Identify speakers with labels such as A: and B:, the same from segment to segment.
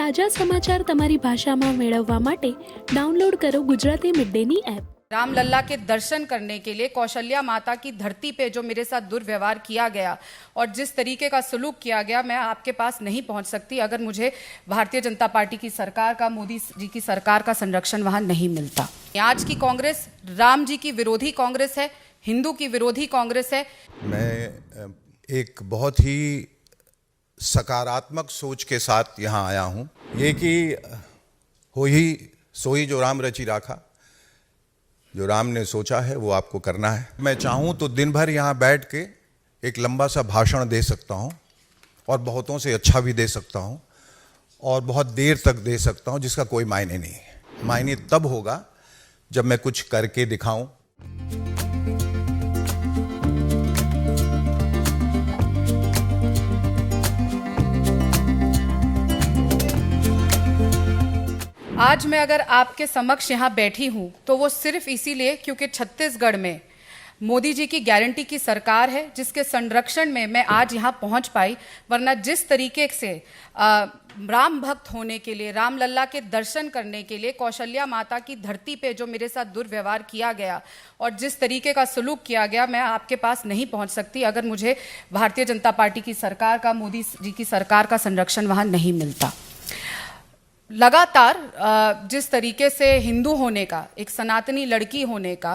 A: તાજા સમાચાર તમારી ભાષામાં મેળવવા માટે ડાઉનલોડ કરો ગુજરાતી મિડ ડેની એપ।
B: रामलला के दर्शन करने के लिए कौशल्या माता की धरती पे जो मेरे साथ दुर्व्यवहार किया गया और जिस तरीके का सलूक किया गया, मैं आपके पास नहीं पहुंच सकती अगर मुझे भारतीय जनता पार्टी की सरकार का, मोदी जी की सरकार का संरक्षण वहां नहीं मिलता। आज की कांग्रेस राम जी की विरोधी कांग्रेस है, हिंदू की विरोधी कांग्रेस है।
C: मैं एक बहुत ही सकारात्मक सोच के साथ यहाँ आया हूँ। ये कि हो ही सोई जो राम रचि राखा, जो राम ने सोचा है वो आपको करना है। मैं चाहूँ तो दिन भर यहाँ बैठ के एक लंबा सा भाषण दे सकता हूँ और बहुतों से अच्छा भी दे सकता हूँ और बहुत देर तक दे सकता हूँ, जिसका कोई मायने नहीं है। मायने तब होगा जब मैं कुछ करके दिखाऊं।
B: आज मैं अगर आपके समक्ष यहाँ बैठी हूँ तो वो सिर्फ इसीलिए क्योंकि छत्तीसगढ़ में मोदी जी की गारंटी की सरकार है, जिसके संरक्षण में मैं आज यहाँ पहुँच पाई। वरना जिस तरीके से राम भक्त होने के लिए, रामलला के दर्शन करने के लिए कौशल्या माता की धरती पे जो मेरे साथ दुर्व्यवहार किया गया और जिस तरीके का सलूक किया गया, मैं आपके पास नहीं पहुँच सकती अगर मुझे भारतीय जनता पार्टी की सरकार का, मोदी जी की सरकार का संरक्षण वहाँ नहीं मिलता। लगातार जिस तरीके से हिंदू होने का, एक सनातनी लड़की होने का,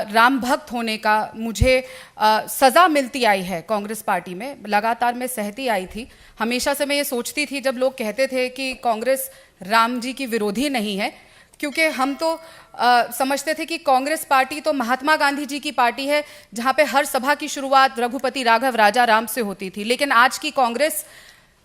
B: राम भक्त होने का मुझे सज़ा मिलती आई है कांग्रेस पार्टी में, लगातार मैं सहती आई थी। हमेशा से मैं ये सोचती थी, जब लोग कहते थे कि कांग्रेस राम जी की विरोधी नहीं है, क्योंकि हम तो समझते थे कि कांग्रेस पार्टी तो महात्मा गांधी जी की पार्टी है, जहाँ पे हर सभा की शुरुआत रघुपति राघव राजा राम से होती थी। लेकिन आज की कांग्रेस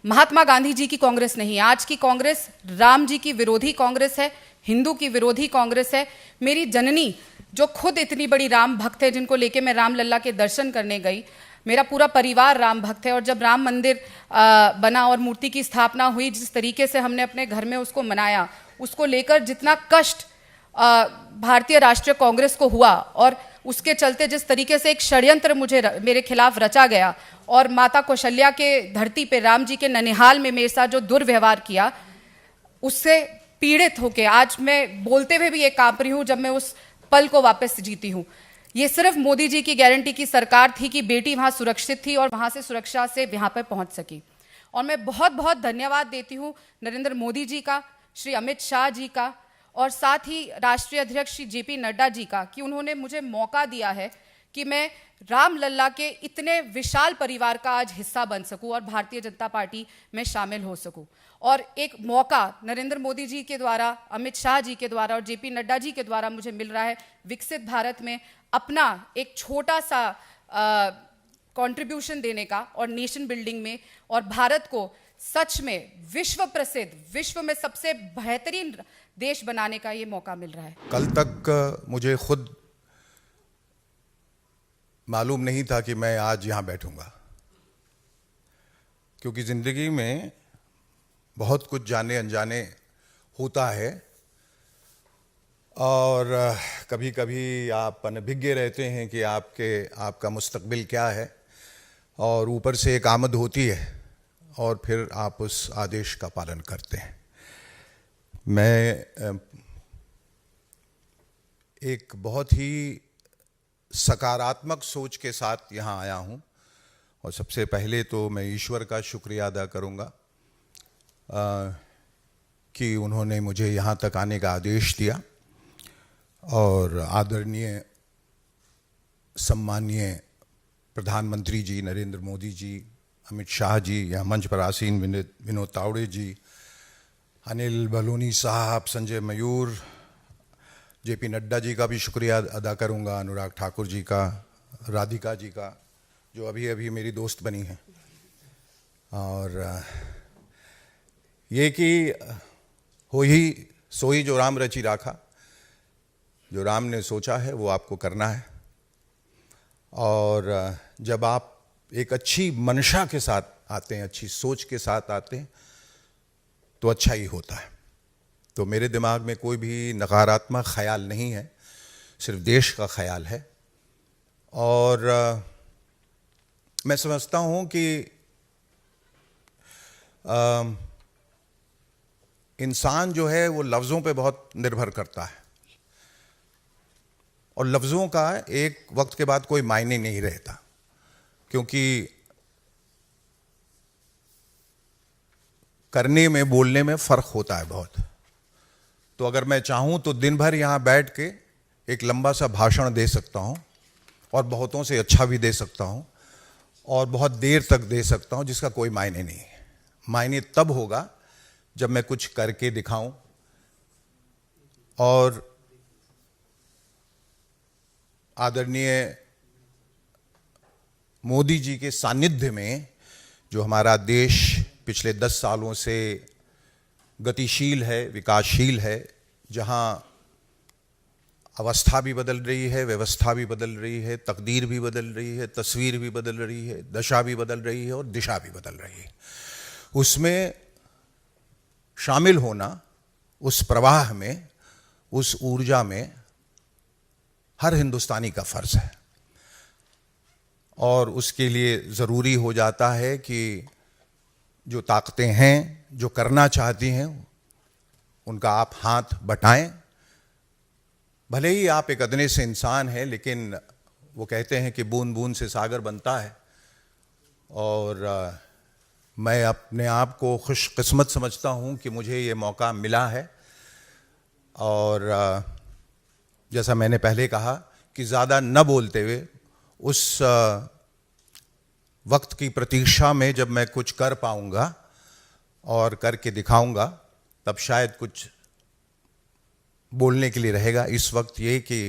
B: महात्मा गांधी जी की कांग्रेस नहीं है। आज की कांग्रेस राम जी की विरोधी कांग्रेस है, हिंदू की विरोधी कांग्रेस है। मेरी जननी जो खुद इतनी बड़ी राम भक्त है, जिनको लेके मैं रामलला के दर्शन करने गई, मेरा पूरा परिवार राम भक्त है। और जब राम मंदिर बना और मूर्ति की स्थापना हुई, जिस तरीके से हमने अपने घर में उसको मनाया, उसको लेकर जितना कष्ट भारतीय राष्ट्रीय कांग्रेस को हुआ और उसके चलते जिस तरीके से एक षड्यंत्र मेरे खिलाफ रचा गया और माता कौशल्या के धरती पे, राम जी के ननिहाल में मेरे साथ जो दुर्व्यवहार किया, उससे पीड़ित होके आज मैं बोलते हुए भी ये कांप रही हूँ जब मैं उस पल को वापस जीती हूँ। ये सिर्फ मोदी जी की गारंटी की सरकार थी कि बेटी वहाँ सुरक्षित थी और वहाँ से सुरक्षा से यहाँ पर पहुँच सकी। और मैं बहुत बहुत धन्यवाद देती हूँ नरेंद्र मोदी जी का, श्री अमित शाह जी का और साथ ही राष्ट्रीय अध्यक्ष श्री जेपी नड्डा जी का, कि उन्होंने मुझे मौका दिया है कि मैं रामलला के इतने विशाल परिवार का आज हिस्सा बन सकूं और भारतीय जनता पार्टी में शामिल हो सकूं। और एक मौका नरेंद्र मोदी जी के द्वारा, अमित शाह जी के द्वारा और जेपी नड्डा जी के द्वारा मुझे मिल रहा है विकसित भारत में अपना एक छोटा सा कंट्रीब्यूशन देने का और नेशन बिल्डिंग में, और भारत को सच में विश्व प्रसिद्ध, विश्व में सबसे बेहतरीन देश बनाने का ये मौका मिल रहा है।
C: कल तक मुझे खुद मालूम नहीं था कि मैं आज यहाँ बैठूंगा, क्योंकि ज़िंदगी में बहुत कुछ जाने अनजाने होता है और कभी कभी आप अनभिज्ञ रहते हैं कि आपका मुस्तकबिल क्या है, और ऊपर से एक आमद होती है और फिर आप उस आदेश का पालन करते हैं। मैं एक बहुत ही सकारात्मक सोच के साथ यहाँ आया हूँ और सबसे पहले तो मैं ईश्वर का शुक्रिया अदा करूँगा कि उन्होंने मुझे यहाँ तक आने का आदेश दिया। और आदरणीय सम्माननीय प्रधानमंत्री जी नरेंद्र मोदी जी, अमित शाह जी, यहाँ मंच पर आसीन विनोद तावड़े जी, अनिल बलूनी साहब, संजय मयूर, जेपी नड्डा जी का भी शुक्रिया अदा करूँगा, अनुराग ठाकुर जी का, राधिका जी का जो अभी अभी मेरी दोस्त बनी है। और ये कि हो ही सोई जो राम रचि राखा, जो राम ने सोचा है वो आपको करना है। और जब आप एक अच्छी मंशा के साथ आते हैं, अच्छी सोच के साथ आते हैं, तो अच्छा ही होता है। तो मेरे दिमाग में कोई भी नकारात्मक ख्याल नहीं है, सिर्फ देश का ख्याल है। और मैं समझता हूँ कि इंसान जो है वो लफ्ज़ों पे बहुत निर्भर करता है और लफ्ज़ों का एक वक्त के बाद कोई मायने नहीं रहता, क्योंकि करने में बोलने में फ़र्क होता है बहुत। तो अगर मैं चाहूँ तो दिन भर यहाँ बैठ के एक लंबा सा भाषण दे सकता हूँ और बहुतों से अच्छा भी दे सकता हूँ और बहुत देर तक दे सकता हूँ, जिसका कोई मायने नहीं है। मायने तब होगा जब मैं कुछ करके दिखाऊं। और आदरणीय मोदी जी के सानिध्य में जो हमारा देश पिछले 10 सालों से गतिशील है, विकासशील है, जहां अवस्था भी बदल रही है, व्यवस्था भी बदल रही है, तकदीर भी बदल रही है, तस्वीर भी बदल रही है, दशा भी बदल रही है और दिशा भी बदल रही है, उसमें शामिल होना, उस प्रवाह में, उस ऊर्जा में हर हिंदुस्तानी का फर्ज है। और उसके लिए ज़रूरी हो जाता है कि जो ताकतें हैं, जो करना चाहती हैं, उनका आप हाथ बटाएं। भले ही आप एक अदने से इंसान हैं, लेकिन वो कहते हैं कि बूंद बूंद से सागर बनता है। और मैं अपने आप को खुशकिस्मत समझता हूँ कि मुझे ये मौका मिला है। और जैसा मैंने पहले कहा कि ज़्यादा न बोलते हुए उस वक्त की प्रतीक्षा में जब मैं कुछ कर पाऊँगा और करके दिखाऊँगा, तब शायद कुछ बोलने के लिए रहेगा। इस वक्त ये कि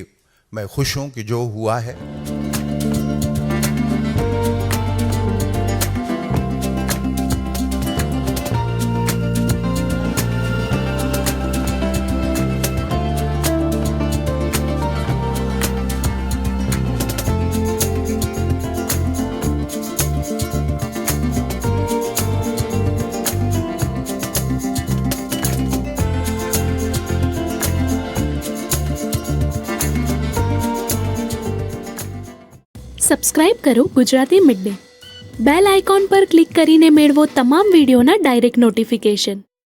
C: मैं खुश हूँ कि जो हुआ है।
A: સબસ્ક્રાઇબ કરો Gujarati mid day. Bell icon પર ક્લિક કરીને મેળવો તમામ વિડીયોના ડાયરેક્ટ નોટિફિકેશન.